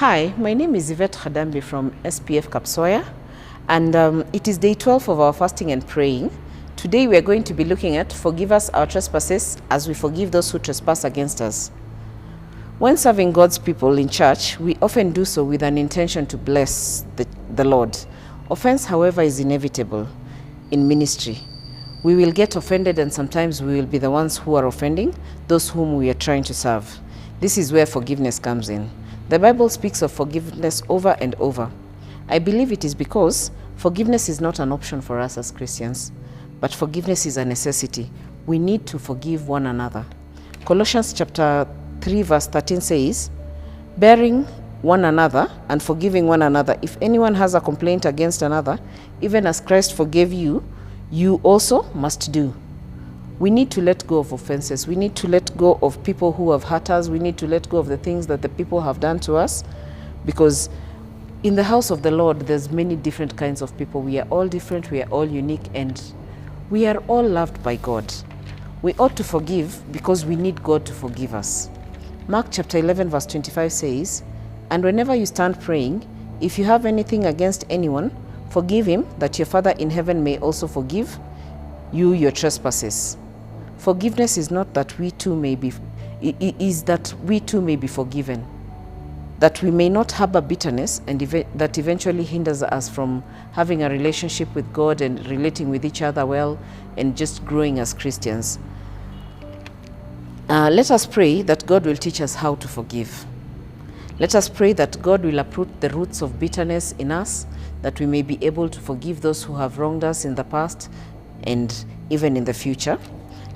Hi, my name is Yvette Khadambi from SPF Kapsoya, and it is day 12 of our fasting and praying. Today we are going to be looking at forgive us our trespasses as we forgive those who trespass against us. When serving God's people in church, we often do so with an intention to bless the Lord. Offense, however, is inevitable in ministry. We will get offended, and sometimes we will be the ones who are offending those whom we are trying to serve. This is where forgiveness comes in. The Bible speaks of forgiveness over and over. I believe it is because forgiveness is not an option for us as Christians, but forgiveness is a necessity. We need to forgive one another. Colossians chapter 3 verse 13 says, bearing one another and forgiving one another. If anyone has a complaint against another, even as Christ forgave you, you also must do. We need to let go of offenses. We need to let go of people who have hurt us. We need to let go of the things that the people have done to us, because in the house of the Lord, there's many different kinds of people. We are all different, we are all unique, and we are all loved by God. We ought to forgive because we need God to forgive us. Mark chapter 11 verse 25 says, and whenever you stand praying, if you have anything against anyone, forgive him, that your Father in heaven may also forgive you your trespasses. Forgiveness is not that we too may be, is that we too may be forgiven, that we may not harbor bitterness, and that eventually hinders us from having a relationship with God and relating with each other well and just growing as Christians. Let us pray that God will teach us how to forgive. Let us pray that God will uproot the roots of bitterness in us, that we may be able to forgive those who have wronged us in the past and even in the future.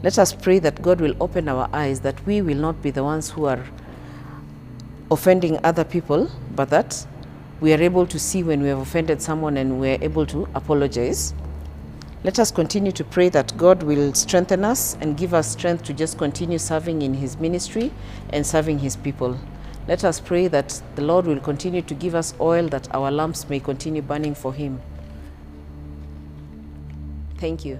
Let us pray that God will open our eyes, that we will not be the ones who are offending other people, but that we are able to see when we have offended someone and we are able to apologize. Let us continue to pray that God will strengthen us and give us strength to just continue serving in His ministry and serving His people. Let us pray that the Lord will continue to give us oil, that our lamps may continue burning for Him. Thank you.